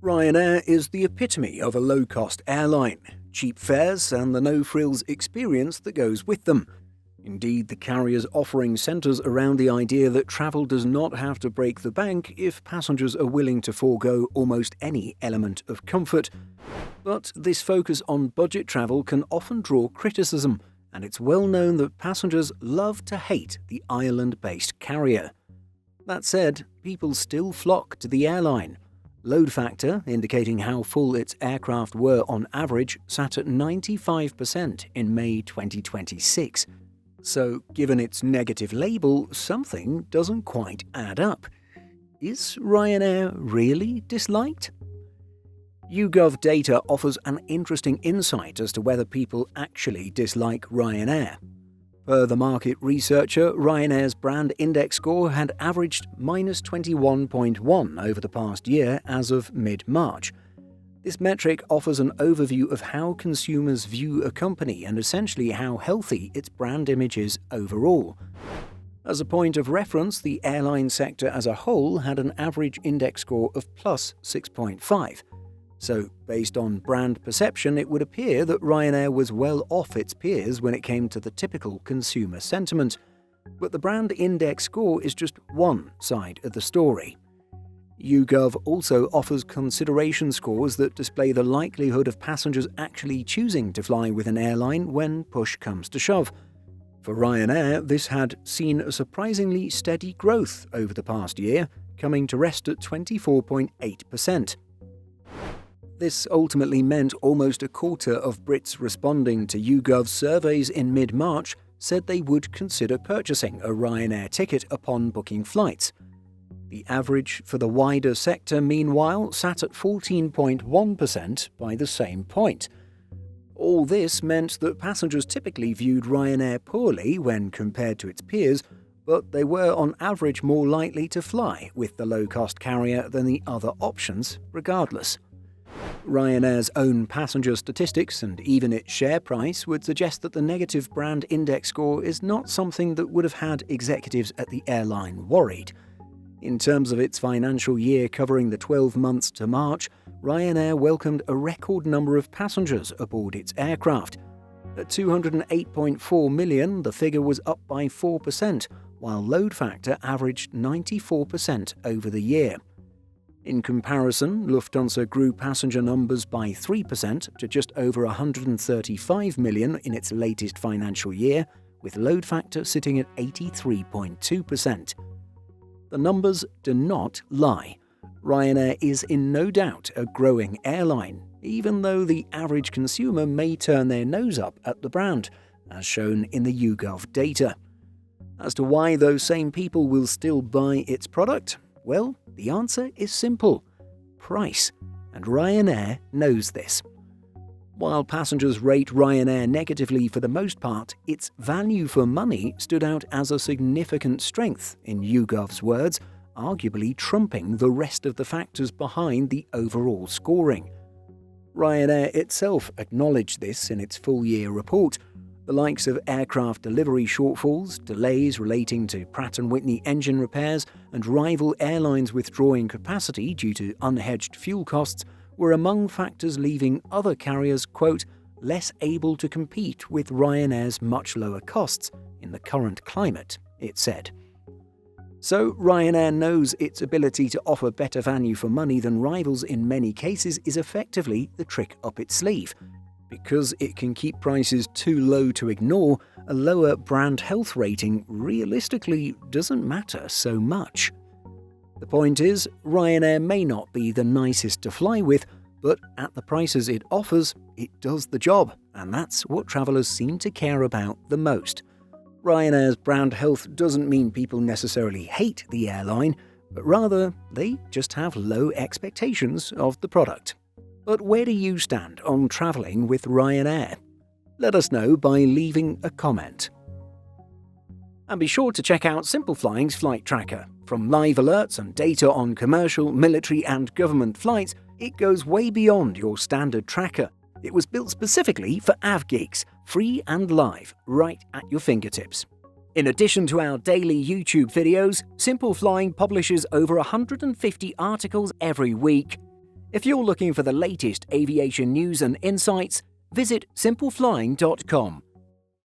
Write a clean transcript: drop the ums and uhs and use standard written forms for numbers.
Ryanair is the epitome of a low-cost airline, cheap fares and the no-frills experience that goes with them. Indeed, the carrier's offering centres around the idea that travel does not have to break the bank if passengers are willing to forego almost any element of comfort. But this focus on budget travel can often draw criticism, and it's well known that passengers love to hate the Ireland-based carrier. That said, people still flock to the airline. Load factor, indicating how full its aircraft were on average, sat at 95% in May 2026. So, given its negative label, something doesn't quite add up. Is Ryanair really disliked? YouGov data offers an interesting insight as to whether people actually dislike Ryanair. Per the market researcher, Ryanair's brand index score had averaged -21.1 over the past year as of mid-March. This metric offers an overview of how consumers view a company and essentially how healthy its brand image is overall. As a point of reference, the airline sector as a whole had an average index score of +6.5. So, based on brand perception, it would appear that Ryanair was well off its peers when it came to the typical consumer sentiment. But the brand index score is just one side of the story. YouGov also offers consideration scores that display the likelihood of passengers actually choosing to fly with an airline when push comes to shove. For Ryanair, this had seen a surprisingly steady growth over the past year, coming to rest at 24.8%. This ultimately meant almost a quarter of Brits responding to YouGov's surveys in mid-March said they would consider purchasing a Ryanair ticket upon booking flights. The average for the wider sector, meanwhile, sat at 14.1% by the same point. All this meant that passengers typically viewed Ryanair poorly when compared to its peers, but they were on average more likely to fly with the low-cost carrier than the other options, regardless. Ryanair's own passenger statistics and even its share price would suggest that the negative brand index score is not something that would have had executives at the airline worried. In terms of its financial year covering the 12 months to March, Ryanair welcomed a record number of passengers aboard its aircraft. At 208.4 million, the figure was up by 4%, while load factor averaged 94% over the year. In comparison, Lufthansa grew passenger numbers by 3% to just over 135 million in its latest financial year, with load factor sitting at 83.2%. The numbers do not lie. Ryanair is in no doubt a growing airline, even though the average consumer may turn their nose up at the brand, as shown in the YouGov data. As to why those same people will still buy its product, well, the answer is simple: price, and Ryanair knows this. While passengers rate Ryanair negatively for the most part, its value for money stood out as a significant strength, in YouGov's words, arguably trumping the rest of the factors behind the overall scoring. Ryanair itself acknowledged this in its full-year report. The likes of aircraft delivery shortfalls, delays relating to Pratt & Whitney engine repairs, and rival airlines withdrawing capacity due to unhedged fuel costs were among factors leaving other carriers, quote, less able to compete with Ryanair's much lower costs in the current climate, it said. So Ryanair knows its ability to offer better value for money than rivals in many cases is effectively the trick up its sleeve. Because it can keep prices too low to ignore, a lower brand health rating realistically doesn't matter so much. The point is, Ryanair may not be the nicest to fly with, but at the prices it offers, it does the job, and that's what travellers seem to care about the most. Ryanair's brand health doesn't mean people necessarily hate the airline, but rather they just have low expectations of the product. But where do you stand on travelling with Ryanair? Let us know by leaving a comment. And be sure to check out Simple Flying's flight tracker. From live alerts and data on commercial, military and government flights, it goes way beyond your standard tracker. It was built specifically for AvGeeks, free and live, right at your fingertips. In addition to our daily YouTube videos, Simple Flying publishes over 150 articles every week. If you're looking for the latest aviation news and insights, visit simpleflying.com.